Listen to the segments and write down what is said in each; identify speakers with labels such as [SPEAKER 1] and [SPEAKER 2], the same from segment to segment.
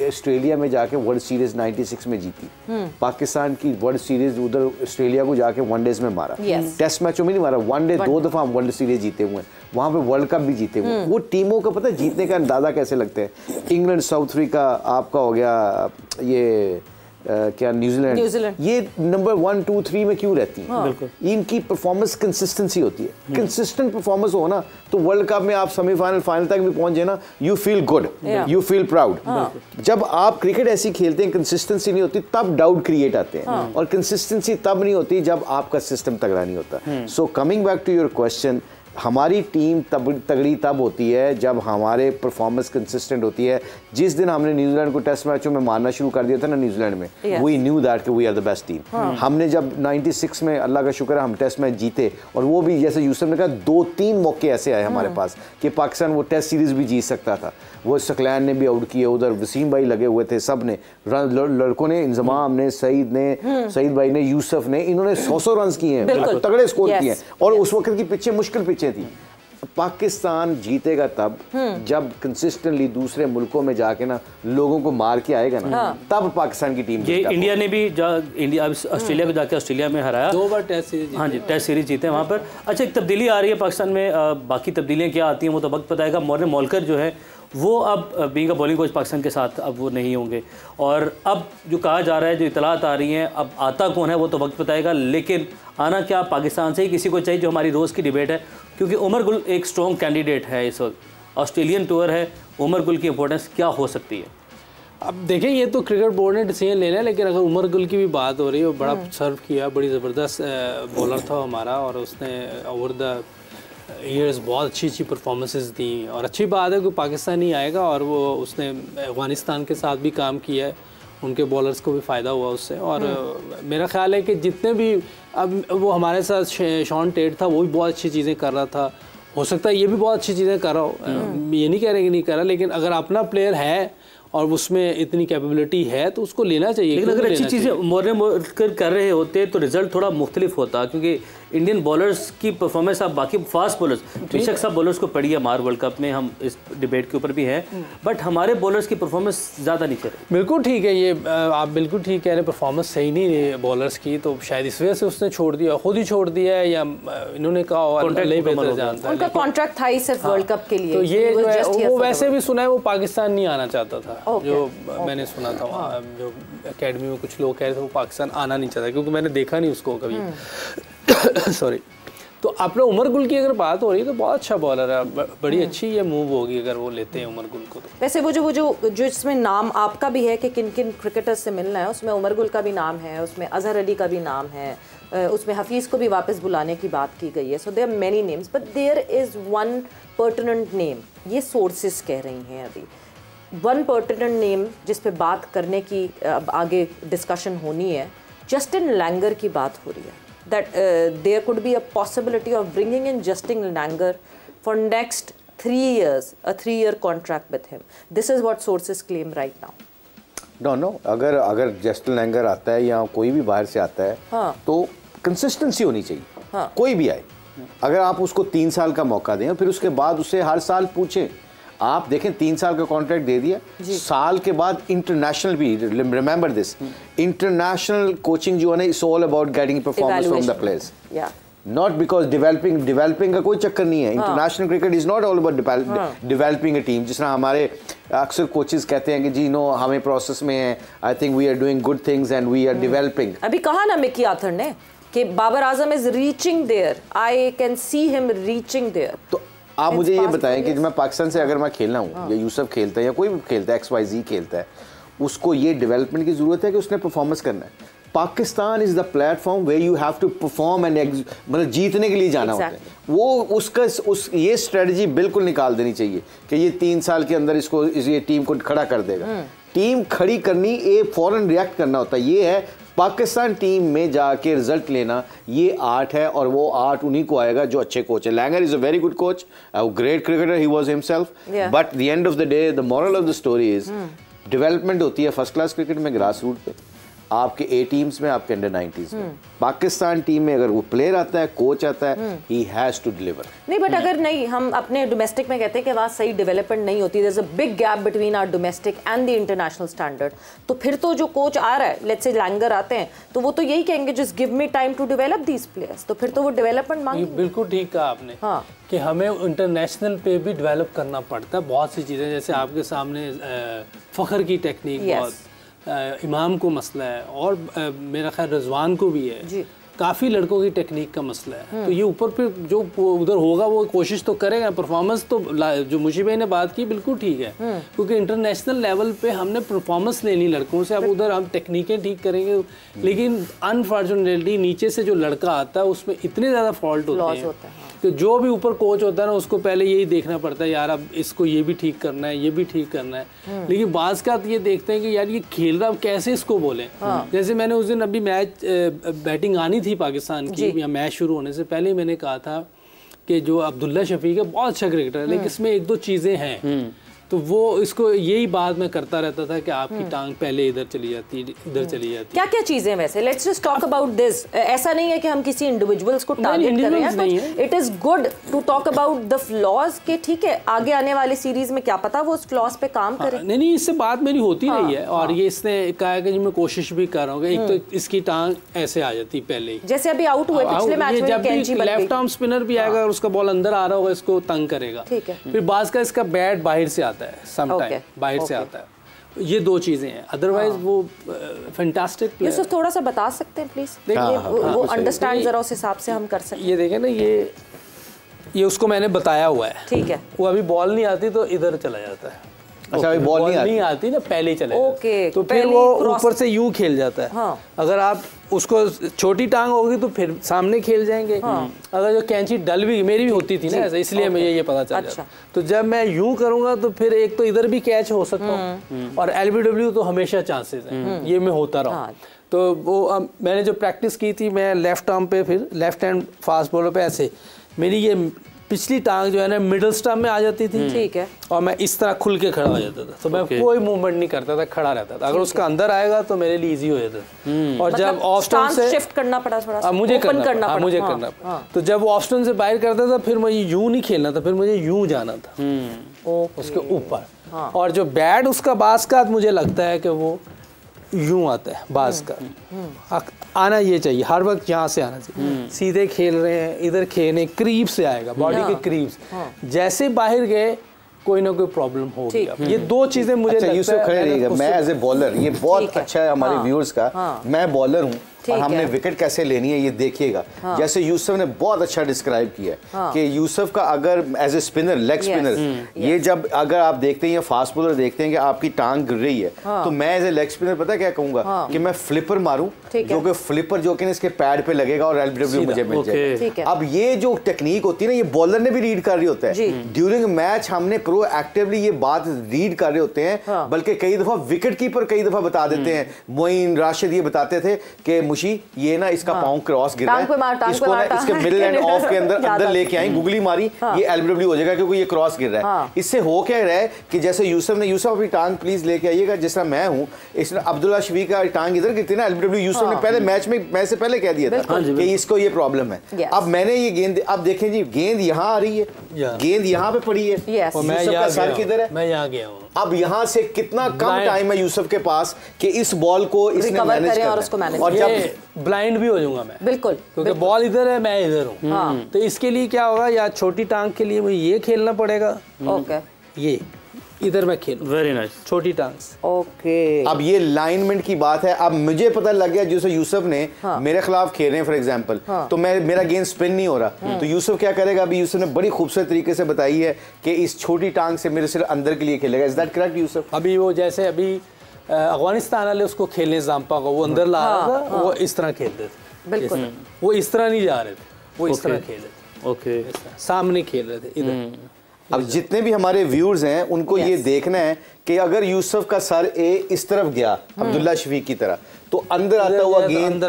[SPEAKER 1] Australia में जाके world series 96 में जीती, पाकिस्तान की वर्ल्ड सीरीज उधर ऑस्ट्रेलिया को जाके वनडेज में मारा, टेस्ट मैचों में नहीं मारा, वनडे 2 दफा हम वर्ल्ड सीरीज जीते हुए हैं, वहां पे वर्ल्ड कप भी जीते हुए। वो टीमों का पता है जीतने का अंदाजा कैसे लगते हैं। इंग्लैंड, साउथ अफ्रीका, आपका हो गया ये क्या न्यूजीलैंड, ये नंबर 1, 2, 3 में क्यों रहती है? इनकी परफॉर्मेंस कंसिस्टेंसी होती है। कंसिस्टेंट परफॉर्मेंस हो ना तो वर्ल्ड कप में आप सेमीफाइनल फाइनल तक भी पहुंच जाए ना, you feel good, you feel proud. जब आप क्रिकेट ऐसी खेलते हैं कंसिस्टेंसी नहीं होती तब डाउट क्रिएट आते हैं, और कंसिस्टेंसी तब नहीं होती जब आपका सिस्टम तगड़ा नहीं होता। So coming back to your question, हमारी टीम तगड़ी तब होती है जब हमारे परफॉर्मेंस कंसिस्टेंट होती है। जिस दिन हमने न्यूजीलैंड को टेस्ट मैचों में मारना शुरू कर दिया था ना न्यूजीलैंड में, वी न्यू दैट कि we are the best team. हमने जब 96 में अल्लाह का शुक्र है हम टेस्ट मैच जीते, और वो भी जैसे यूसुफ ने कहा 2-3 मौके ऐसे आए हमारे पास कि पाकिस्तान वो टेस्ट सीरीज भी जीत सकता था। वो सकलैन ने भी आउट किए, उधर वसीम भाई लगे हुए थे, सब ने लड़कों ने, इंजमाम ने, सईद भाई ने, यूसुफ ने, इन्होंने 100 रन किए हैं, तगड़े स्कोर किए हैं, और उस वक्त की पिचें मुश्किल पिचें थी। पाकिस्तान जीतेगा तब जब कंसिस्टेंटली दूसरे मुल्कों में जाके ना लोगों को मार के आएगा ना, तब पाकिस्तान की टीम।
[SPEAKER 2] ये इंडिया ने भी इंडिया ऑस्ट्रेलिया को जाके ऑस्ट्रेलिया में हराया, 2 बार टेस्ट सीरीज, हाँ जी टेस्ट सीरीज जीते वहाँ पर। अच्छा, एक तब्दीली आ रही है पाकिस्तान में, बाकी तब्दीलियाँ क्या आती हैं वो तो वक्त बताएगा। मॉर्ने मॉलकर जो है वो अब being a bowling coach Pakistan के साथ अब वो नहीं होंगे, और अब जो कहा जा रहा है, जो इतलात आ रही हैं, अब आता कौन है वो तो वक्त बताएगा। लेकिन आना क्या पाकिस्तान से ही किसी को चाहिए, जो हमारी रोज़ की डिबेट है, क्योंकि उमर गुल एक स्ट्रॉन्ग कैंडिडेट है इस वक्त। ऑस्ट्रेलियन टूर है, उमर गुल की इंपॉर्टेंस क्या हो सकती है?
[SPEAKER 3] अब देखें, ये तो क्रिकेट बोर्ड ने डिसीजन लेना है, लेकिन अगर उमर गुल की भी बात हो रही है, वो बड़ा सर्व किया, बड़ी ज़बरदस्त बॉलर था हमारा, और उसने ओवर द ईयर्स बहुत अच्छी परफॉर्मेंसेस दी, और अच्छी बात है कि पाकिस्तान ही आएगा, और वो उसने अफगानिस्तान के साथ भी काम किया है, उनके बॉलर्स को भी फ़ायदा हुआ उससे। और मेरा ख्याल है कि जितने भी अब वो हमारे साथ शॉन टेट था, वो भी बहुत अच्छी चीज़ें कर रहा था, हो सकता है ये भी बहुत अच्छी चीज़ें कर रहा हो, ये नहीं कह रहे कि नहीं कर रहा, लेकिन अगर अपना प्लेयर है और उसमें इतनी कैपेबिलिटी है तो उसको लेना चाहिए।
[SPEAKER 2] लेकिन अगर अच्छी चीज़ें मॉर्ने कर रहे होते तो रिजल्ट थोड़ा मुख्तलिफ होता, क्योंकि इंडियन बॉलर्स की परफॉर्मेंस, आप बाकी फास्ट बॉलर्स, बेशक सब बॉलर्स को पड़ी है मार वर्ल्ड कप में, हम इस डिबेट के ऊपर भी हैं, बट हमारे बॉलर्स की परफॉर्मेंस ज़्यादा नहीं चल रही।
[SPEAKER 3] बिल्कुल ठीक है, ये आप बिल्कुल ठीक कह रहे हैं, परफॉर्मेंस सही नहीं है बॉलर्स की, तो शायद इस वजह से उसने छोड़ दिया, खुद ही छोड़ दिया है, या इन्होंने कहा
[SPEAKER 4] उनका कॉन्ट्रैक्ट था ही सिर्फ वर्ल्ड कप के लिए।
[SPEAKER 3] तो ये जो है वो वैसे भी सुना है वो पाकिस्तान नहीं आना चाहता था, जो मैंने सुना था वहाँ जो एकेडमी में कुछ लोग कह रहे थे वो पाकिस्तान आना नहीं चाहता, क्योंकि मैंने देखा नहीं उसको कभी। सॉरी। तो अपने उमर गुल की अगर बात हो रही है तो बहुत अच्छा बॉलर है, बड़ी अच्छी ये मूव होगी अगर वो लेते हैं उमर गुल को। तो
[SPEAKER 4] वैसे वो जो इसमें नाम आपका भी है कि किन किन क्रिकेटर्स से मिलना है, उसमें उमर गुल का भी नाम है, उसमें अजहर अली का भी नाम है, उसमें हफीज़ को भी वापस बुलाने की बात की गई है। So there are many names, but there is one pertinent name, ये सोर्सेज कह रही हैं अभी, वन पर्टिनेंट नेम जिस पे बात करने की अब आगे डिस्कशन होनी है, जस्टिन लैंगर की बात हो रही है, that there could be a possibility of bringing in Justin Langer for next 3 years, a 3-year contract with him. This is what sources claim right now.
[SPEAKER 1] No, अगर जस्टिन लैंगर आता है या कोई भी बाहर से आता है, हाँ, तो कंसिस्टेंसी होनी चाहिए, हाँ, कोई भी आए। अगर आप उसको 3 साल का मौका दें, फिर उसके बाद उससे हर साल पूछें। आप देखें 3 साल का कॉन्ट्रैक्ट दे दिया, साल के बाद इंटरनेशनल भी, रिमेंबर दिस, इंटरनेशनल कोचिंग जो है ना, it's all about getting performance from the players, not because developing का कोई चक्कर नहीं है। International cricket is not all about developing a team, जिस तरह हमारे अक्सर कोचेस कहते हैं कि जी नो हमें प्रोसेस में है, I think we are doing good things and we are developing.
[SPEAKER 4] अभी कहा ना मिकी आर्थर ने कि Babar Azam is reaching there, I can see him reaching there.
[SPEAKER 1] तो आप मुझे ये बताएं कि मैं पाकिस्तान से अगर मैं खेलना हूँ, या यूसुफ खेलता है या कोई भी खेलता है, XYZ खेलता है, उसको ये डेवलपमेंट की ज़रूरत है कि उसने परफॉर्मेंस करना है। Pakistan is the platform where you have to perform and मतलब जीतने के लिए जाना होता है। वो ये स्ट्रेटजी बिल्कुल निकाल देनी चाहिए कि ये 3 साल के अंदर ये टीम को खड़ा कर देगा। टीम खड़ी करनी, एक फ़ौरन रिएक्ट करना होता है। ये है पाकिस्तान टीम में जाके रिजल्ट लेना, ये आर्ट है, और वो आर्ट उन्हीं को आएगा जो अच्छे कोच है। Langer is a very good coach, a great cricketer he was himself, but the end of the day the moral of the story is development होती है फर्स्ट क्लास क्रिकेट में ग्रास रूट पे। आपके ए teams में, आपके under 90s में। Pakistan team में अगर वो प्लेयर आता है, कोच आता है, ही हैज टू डिलीवर।
[SPEAKER 4] नहीं बट अगर नहीं, हम अपने डोमेस्टिक में कहते हैं कि वहाँ सही डेवलपमेंट नहीं होती, there is a big gap between our domestic and the international standard, तो फिर तो जो कोच आ रहा है, लेट्स से लैंगर आते हैं, तो वो तो यही कहेंगे just give me time to develop these players, तो फिर तो वो डेवलपमेंट मांगेंगे।
[SPEAKER 3] बिल्कुल ठीक कहा आपने।
[SPEAKER 4] हाँ,
[SPEAKER 3] कि हमें इंटरनेशनल पे भी डेवलप करना पड़ता है बहुत सी चीज़ें, जैसे आपके सामने फ़खर की टेक्निक बहुत, इमाम को मसला है, और मेरा ख्याल रिजवान को भी है, काफ़ी लड़कों की टेक्निक का मसला है। तो ये ऊपर पे जो उधर होगा वो कोशिश तो करेगा, परफॉर्मेंस तो जो मुशी भाई ने बात की बिल्कुल ठीक है, क्योंकि इंटरनेशनल लेवल पे हमने परफॉर्मेंस लेनी लड़कों से। अब उधर हम टेक्निकें ठीक करेंगे, लेकिन अनफॉर्चुनेटली नीचे से जो लड़का आता है उसमें इतने ज़्यादा फॉल्ट होते हैं तो जो भी ऊपर कोच होता है ना उसको पहले यही देखना पड़ता है, यार अब इसको ये भी ठीक करना है, ये भी ठीक करना है। लेकिन बाज का ये देखते हैं कि यार ये खेल रहा, कैसे इसको बोलें। जैसे मैंने उस दिन अभी मैच बैटिंग आनी थी पाकिस्तान की, या मैच शुरू होने से पहले ही मैंने कहा था कि जो अब्दुल्ला शफीक है बहुत अच्छा क्रिकेटर है, लेकिन इसमें एक दो चीज़ें हैं, तो वो इसको यही बात मैं करता रहता था कि आपकी टांग पहले इधर चली जाती, इधर चली जाती।
[SPEAKER 4] क्या क्या चीजें वैसे, let's just talk about this. ऐसा नहीं है कि हम किसी इंडिविजुअल्स को टारगेट कर रहे हैं, it is good to talk about the flaws के, ठीक है, आगे आने वाली सीरीज में क्या पता वो उस फ्लॉज पे काम करे।
[SPEAKER 3] नहीं, इससे बात मेरी होती रही है, और ये इसने कहा कि मैं कोशिश भी कर रहा हूँ। एक तो इसकी टांग ऐसे आ जाती पहले ही,
[SPEAKER 4] जैसे अभी आउट हुए पिछले मैच में,
[SPEAKER 3] जब भी लेफ्ट आर्म स्पिनर भी आएगा और उसका बॉल अंदर आ रहा होगा इसको तंग करेगा।
[SPEAKER 4] ठीक है,
[SPEAKER 3] फिर बाज का इसका बैट बाहर से आता है, समटाइम बाहर से आता है। ये दो चीजें हैं, अदरवाइज वो फैंटास्टिक।
[SPEAKER 4] यूसुफ थोड़ा सा बता सकते हैं प्लीज, वो अंडरस्टैंड जरा उस हिसाब से हम कर सकते हैं।
[SPEAKER 3] ये देखें ना, ये उसको मैंने बताया हुआ है,
[SPEAKER 4] ठीक है,
[SPEAKER 3] वो अभी बॉल नहीं आती तो इधर चला जाता है।
[SPEAKER 1] अच्छा, अभी बॉल नहीं
[SPEAKER 3] आती ना, पहले ही चले
[SPEAKER 4] ओके,
[SPEAKER 3] तो फिर वो ऊपर से यूं खेल जाता है। हाँ। अगर आप उसको छोटी टांग होगी तो फिर सामने खेल जाएंगे। हाँ। अगर जो कैंची डल भी, मेरी भी होती थी ना ऐसे, इसलिए मुझे ये पता चल जाता। तो जब मैं यूं करूंगा तो फिर एक तो इधर भी कैच हो सकता हूँ, और एलबीडब्ल्यू तो हमेशा चांसेस हैं ये मैं होता रहा। तो वो मैंने जो प्रैक्टिस की थी, मैं लेफ्ट आर्म पे, फिर लेफ्ट हैंड फास्ट बॉलर पे ऐसे, मेरी ये पिछली टांग जो है ना मिडिल स्टंप में आ जाती थी, ठीक है, और मैं इस तरह खुल के खड़ा हो जाता था, तो मैं कोई मूवमेंट नहीं करता था, खड़ा रहता था। अगर उसका अंदर आएगा तो मेरे लिए इजी हो जाता। और जब ऑफ स्टंप से
[SPEAKER 4] शिफ्ट करना पड़ा, थोड़ा
[SPEAKER 3] मुझे करना पड़ा, तो जब वो ऑफ स्टंप से बाहर करता था फिर मुझे यूं नहीं खेलना था, फिर मुझे यूं जाना था उसके ऊपर। और जो बैट उसका बाज का मुझे लगता है कि वो यूं आता है, बाज का आना ये चाहिए हर वक्त, यहाँ से आना चाहिए। सीधे खेल रहे हैं, इधर खेलने करीब से आएगा, बॉडी के करीब से। जैसे बाहर गए कोई ना कोई प्रॉब्लम हो गया। ये दो चीजें मुझे लगता है।
[SPEAKER 1] यूसुफ खड़े रहिएगा, मैं एज ए बॉलर, ये बहुत अच्छा है हमारे व्यूअर्स का, मैं बॉलर हूँ और हमने विकेट कैसे लेनी है ये देखिएगा। जैसे यूसुफ ने बहुत अच्छा डिस्क्राइब किया कि यूसुफ का अगर as a spinner, leg spinner, ये जब अगर आप देखते हैं या फास्ट बॉलर देखते हैं कि आपकी टांग गिर रही है, तो मैं एज ए लेग स्पिनर पता क्या कहूंगा कि मैं फ्लिपर मारूं, जो कि फ्लिपर जो कि इसके पैड पे लगेगा और एलबीडब्ल्यू मुझे मिल जाएगा। अब ये जो टेक्निक होती है ना, ये बॉलर ने भी रीड कर रही होता है ड्यूरिंग मैच, हमने प्रोएक्टिवली ये बात रीड कर रहे होते हैं, बल्कि कई दफा विकेट कीपर कई दफा बता देते हैं। मोइन राशिद ये बताते थे कि मुशी ये ना इसका पाँव क्रॉस गिर रहा है, इसको ना इसके मिडिल एंड ऑफ के अंदर लेके आई, गुगली मारी, ये एलबीडब्ल्यू हो जाएगा क्योंकि ये क्रॉस गिर रहा है। इससे हो क्या रहा है कि जैसे यूसुफ अपनी टांग प्लीज लेके आइएगा, जिस तरह मैं हूँ, इसने अब्दुल्ला शफीक का टांग इधर गिरती ना एलबीडब्ल्यू, यूसुफ ने पहले मैच से पहले कह दिया था कि इसको ये प्रॉब्लम है। अब मैंने ये गेंद, अब देखें जी, गेंद यहाँ आ रही है, गेंद यहाँ पे पड़ी है, यूसुफ का सर किधर है,
[SPEAKER 3] मैं यहाँ गया हूँ।
[SPEAKER 1] अब यहाँ से कितना कम टाइम है यूसुफ के पास कि इस बॉल को इसने मैनेज करना है, और
[SPEAKER 3] जब ब्लाइंड भी हो जाऊंगा मैं,
[SPEAKER 4] बिल्कुल,
[SPEAKER 3] क्योंकि बॉल इधर है, मैं इधर हूँ। तो इसके लिए क्या होगा, या छोटी टांग के लिए मुझे ये खेलना पड़ेगा, ये इधर मैं खेलूं,
[SPEAKER 2] वेरी नाइस,
[SPEAKER 3] छोटी टांग।
[SPEAKER 4] ओके,
[SPEAKER 1] अब ये लाइनमेंट की बात है। अब मुझे पता लग गया जैसे यूसुफ ने मेरे खिलाफ खेल रहे हैं फॉर एग्जांपल, तो मेरा गेंद स्पिन नहीं हो रहा, तो यूसुफ क्या करेगा, अभी यूसुफ ने बड़ी खूबसूरत तरीके से बताई है कि इस छोटी टांग से मेरे सिर्फ अंदर के लिए खेलेगा। Is that correct Yusuf?
[SPEAKER 3] अभी वो जैसे अभी अफगानिस्तान वाले उसको खेलने जाम्पा को वो अंदर ला रहा था, वो इस तरह खेलते थे, बिल्कुल वो इस तरह नहीं जा रहे थे, वो इस तरह खेल रहे थे,
[SPEAKER 2] ओके,
[SPEAKER 3] सामने खेल रहे थे इधर।
[SPEAKER 1] अब जितने भी हमारे व्यूअर्स हैं उनको ये देखना है कि अगर यूसुफ का सर इस तरफ गया अब्दुल्ला शफीक की तरह तो अंदर आता हुआ गेंद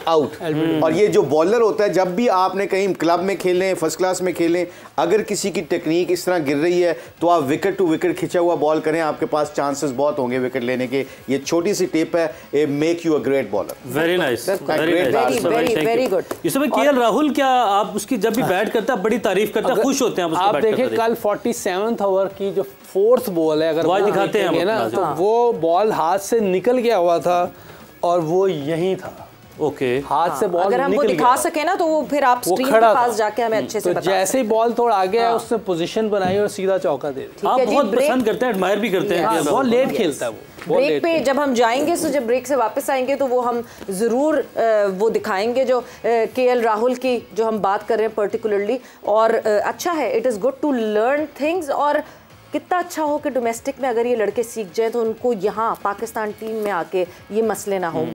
[SPEAKER 1] आउट। और ये जो बॉलर होता है, जब भी आपने कहीं क्लब में खेलें, फर्स्ट क्लास में खेलें, अगर किसी की टेक्निक इस तरह गिर रही है तो आप विकेट टू विकेट खिंचा हुआ बॉल करें, आपके पास चांसेस बहुत होंगे विकेट लेने के। ये छोटी सी टिप है, make you a great bowler.
[SPEAKER 2] Very nice,
[SPEAKER 4] very good.
[SPEAKER 2] इसमें केएल राहुल, क्या आप उसकी जब भी बैट करता है बड़ी तारीफ करता है, खुश होते हैं
[SPEAKER 3] आप देखें कल 47th ओवर की जो 4th बॉल है, अगर वो
[SPEAKER 2] दिखाते हैं
[SPEAKER 3] ना, तो वो बॉल हाथ से निकल गया हुआ था और वो यहीं था।
[SPEAKER 2] ओके,
[SPEAKER 3] हाथ से बॉल
[SPEAKER 4] अगर हम वो दिखा सके ना तो वो फिर आप स्क्रीन के पास जाके हमें अच्छे से बता।
[SPEAKER 3] जैसे ही बॉल थोड़ा आगे आया, उसने पोजीशन बनाई और सीधा चौका दे दिया।
[SPEAKER 2] आप बहुत पसंद करते हैं, एडमायर भी करते हैं।
[SPEAKER 3] बहुत लेट खेलता है वो।
[SPEAKER 4] ब्रेक पे जब हम जाएंगे, तो जब ब्रेक से वापस आएंगे तो वो हम ज़रूर वो दिखाएंगे जो केएल राहुल की जो हम बात कर रहे हैं पर्टिकुलरली। और अच्छा है, it is good to learn things. और कितना अच्छा हो कि डोमेस्टिक में अगर ये लड़के सीख जाए तो उनको यहाँ पाकिस्तान टीम में आके ये मसले ना हो।